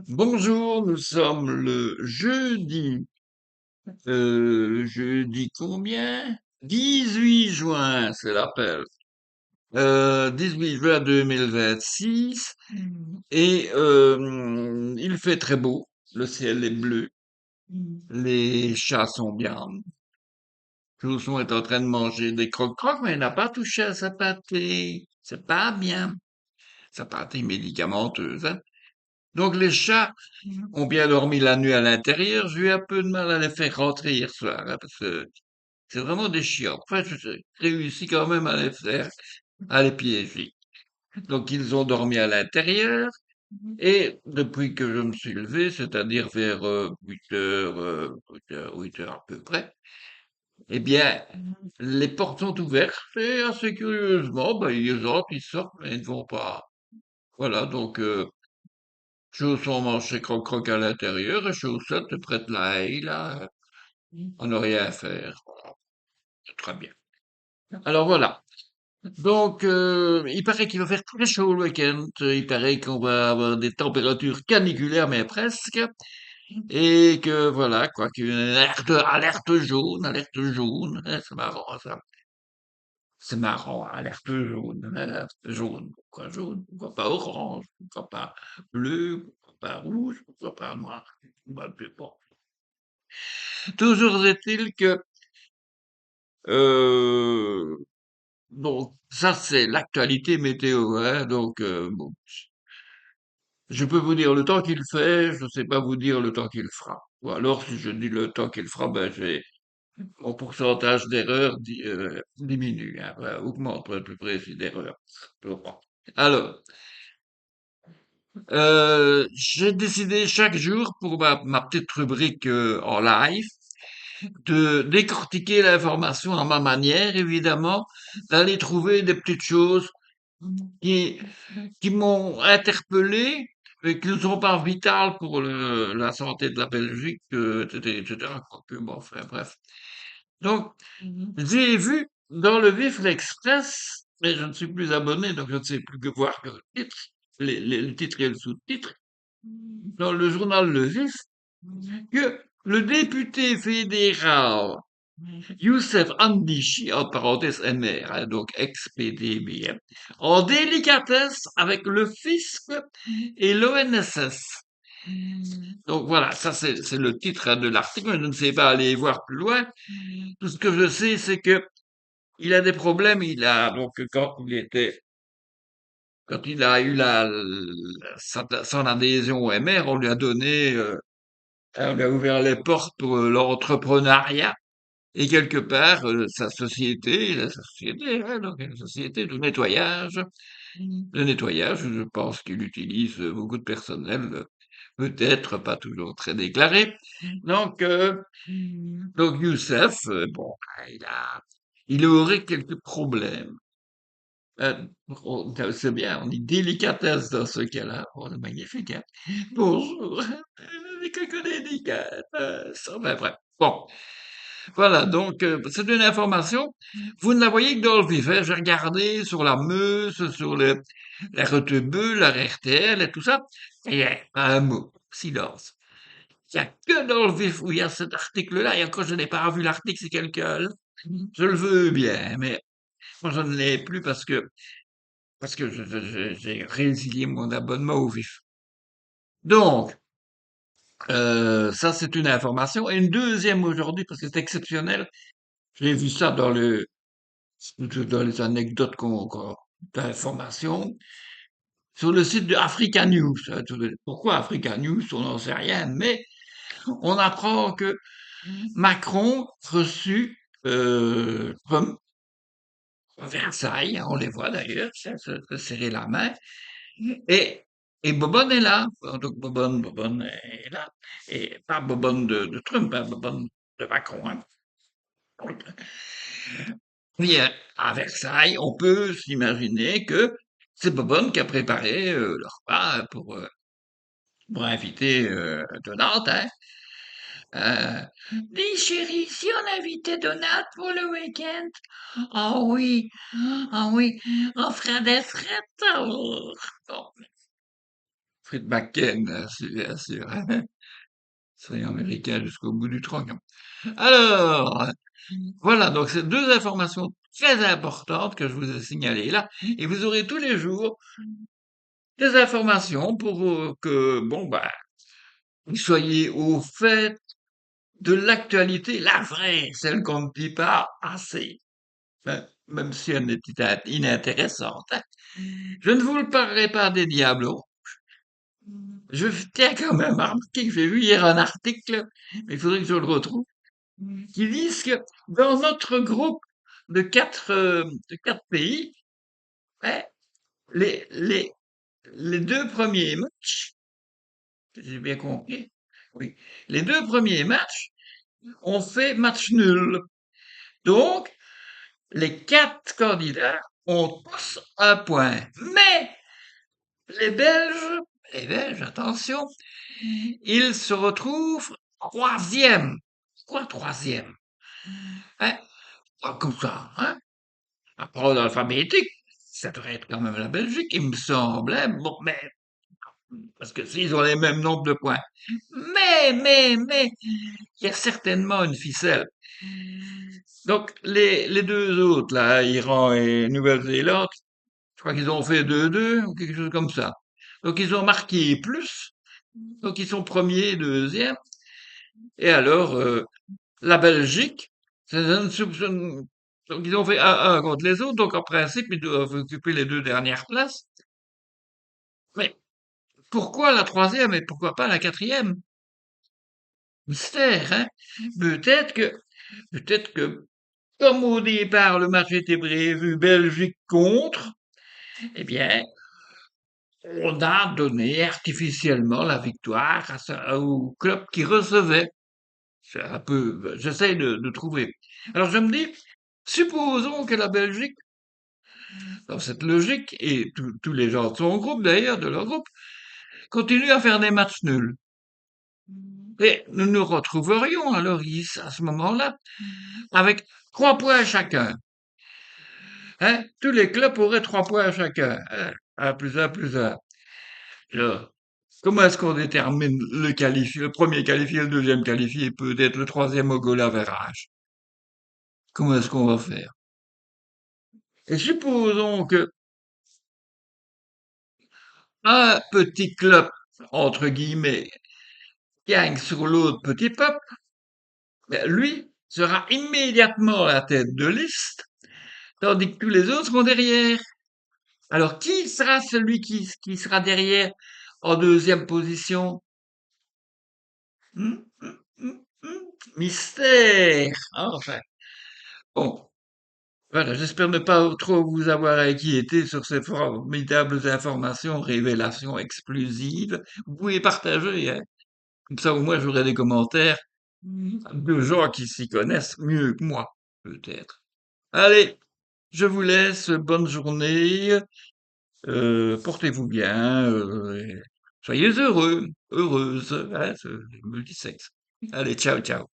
Bonjour, nous sommes le jeudi. Jeudi combien? 18 juin, c'est l'appel. 18 juin 2026. Et il fait très beau. Le ciel est bleu. Les chats sont bien. Jousson est en train de manger des croque-crocs, mais il n'a pas touché à sa pâtée. C'est pas bien. Sa pâtée médicamenteuse, hein. Donc les chats ont bien dormi la nuit à l'intérieur. J'ai eu un peu de mal à les faire rentrer hier soir, hein, parce que c'est vraiment des chiens. Enfin, j'ai réussi quand même à les faire, à les piéger. Donc ils ont dormi à l'intérieur. Et depuis que je me suis levé, c'est-à-dire vers 8 heures, 8 heures à peu près, eh bien, les portes sont ouvertes et assez curieusement, ben, ils entrent, ils sortent, mais ils ne vont pas. Voilà, donc Chausson mange ses croque-crocs à l'intérieur et Chaussette prête la haie, là, on n'a rien à faire. Voilà, c'est très bien. Alors voilà. Donc, il paraît qu'il va faire très chaud le week-end. Il paraît qu'on va avoir des températures caniculaires, mais presque. Et que voilà, quoi, qu'une alerte jaune, alerte jaune. C'est marrant, ça. C'est marrant, alerte jaune, alerte jaune. Pourquoi jaune? Pourquoi pas orange? Pourquoi pas bleu? Pourquoi pas rouge? Pourquoi pas noir? Bah, bon. Toujours est-il que, euh, donc, ça c'est l'actualité météo, hein, donc, bon. Je peux vous dire le temps qu'il fait, je ne sais pas vous dire le temps qu'il fera. Ou alors, si je dis le temps qu'il fera, ben, mon pourcentage d'erreur diminue, hein, enfin, augmente pour être plus précis d'erreur. Bon. Alors, j'ai décidé chaque jour pour ma petite rubrique en live de décortiquer l'information à ma manière, évidemment, d'aller trouver des petites choses qui, qui m'ont interpellé et qui ne sont pas vitales pour la santé de la Belgique, etc., etc. Quoique, bon, enfin, bref. Donc, j'ai vu dans le Vif l'Express, mais je ne suis plus abonné, donc je ne sais plus que voir que le titre, le titre et le sous-titre, dans le journal Le Vif, que le député fédéral Youssef Andichi, en parenthèse MR, hein, donc ex-PDB, hein, en délicatesse avec le fisc et l'ONSS. Donc voilà, ça c'est le titre hein, de l'article, mais je ne sais pas aller voir plus loin. Tout ce que je sais, c'est que il a des problèmes. Il a donc quand il a eu son adhésion au MR, on lui a donné, on lui a ouvert les portes pour l'entrepreneuriat. Et quelque part, sa société, la société, hein, donc une société de nettoyage, je pense qu'il utilise beaucoup de personnel, peut-être pas toujours très déclaré. Donc, donc Youssef, bon, il aurait quelques problèmes. C'est bien, on dit délicatesse dans ce cas-là. Oh, c'est magnifique, hein. Bonjour, quelques délicatesse. Enfin, bref. Bon. Voilà, donc c'est une information. Vous ne la voyez que dans le vif, hein. J'ai regardé sur la Meuse, sur la RTBE, la RTL et tout ça. Et il y a pas un mot. Silence. Il n'y a que dans le vif où il y a cet article-là. Et encore, je n'ai pas vu l'article, c'est quelqu'un. Je le veux bien, mais moi, je ne l'ai plus parce que j'ai résilié mon abonnement au vif. Donc, ça, c'est une information. Et une deuxième aujourd'hui, parce que c'est exceptionnel. J'ai vu ça dans les anecdotes d'information, sur le site de Africa News. Pourquoi Africa News? On n'en sait rien, mais on apprend que Macron reçut Trump à Versailles, on les voit d'ailleurs, se serrer la main, et, et Bobonne est là. Donc Bobonne est là. Et pas Bobonne de Trump, hein, Bobonne de Macron. Hein. Bien, à Versailles, on peut s'imaginer que c'est Bobonne qui a préparé le repas pour inviter Donald, hein. Euh, Dis chérie, si on invitait Donald pour le week-end, oui, ah oui, on ferait des frites. Oh. Bon, Frites McCain, bien sûr. Soyons américains jusqu'au bout du tronc. Alors, voilà, donc c'est deux informations très importantes que je vous ai signalées là, et vous aurez tous les jours des informations pour que, bon, bah, vous soyez au fait de l'actualité, la vraie, celle qu'on ne dit pas assez, hein, même si elle est inintéressante, hein. Je ne vous le parlerai pas des diablos. Je tiens quand même à remarquer que j'ai vu hier un article, mais il faudrait que je le retrouve, qui disent que dans notre groupe de quatre pays, hein, les, les, les deux premiers matchs, j'ai bien compris, oui, les deux premiers matchs ont fait match nul. Donc, les quatre candidats ont tous un point. Mais les Belges, attention, ils se retrouvent troisième. Quoi, troisième? Hein? Pas comme ça, hein? Par ordre alphabétique, ça devrait être quand même la Belgique, il me semblait. Bon, mais, parce que s'ils ont les mêmes nombres de points. Mais, il y a certainement une ficelle. Donc, les deux autres, là, Iran et Nouvelle-Zélande, je crois qu'ils ont fait 2-2 ou quelque chose comme ça. Donc, ils ont marqué plus. Donc, ils sont premiers, deuxième. Et alors, la Belgique, ça ne soupçonne- donc ils ont fait 1-1 contre les autres. Donc, en principe, ils doivent occuper les deux dernières places. Mais pourquoi la troisième et pourquoi pas la quatrième? Mystère, hein? Peut-être que, peut-être que, comme au départ, le match était prévu Belgique contre, eh bien, on a donné artificiellement la victoire au club qui recevait. C'est un peu, j'essaie de trouver. Alors je me dis, supposons que la Belgique, dans cette logique, et tous les gens de son groupe d'ailleurs, de leur groupe, continue à faire des matchs nuls. Et nous nous retrouverions alors à ce moment-là avec 3 points chacun. Hein? Tous les clubs auraient 3 points chacun. Hein? Un plus un plus un. Alors, comment est-ce qu'on détermine le qualifié, le premier qualifié, le deuxième qualifié, peut-être le troisième au goal average? Comment est-ce qu'on va faire? Et supposons que un petit club, entre guillemets, gagne sur l'autre petit peuple, ben, lui sera immédiatement à la tête de liste, tandis que tous les autres seront derrière. Alors, qui sera celui qui sera derrière en deuxième position? Hum, Mystère. Enfin, bon, voilà, j'espère ne pas trop vous avoir inquiété sur ces formidables informations, révélations exclusives. Vous pouvez partager, hein. Comme ça, au moins, j'aurai des commentaires de gens qui s'y connaissent mieux que moi, peut-être. Allez, je vous laisse. Bonne journée. Portez-vous bien. Et soyez heureux, heureuses, hein, multisexe. Allez, ciao, ciao.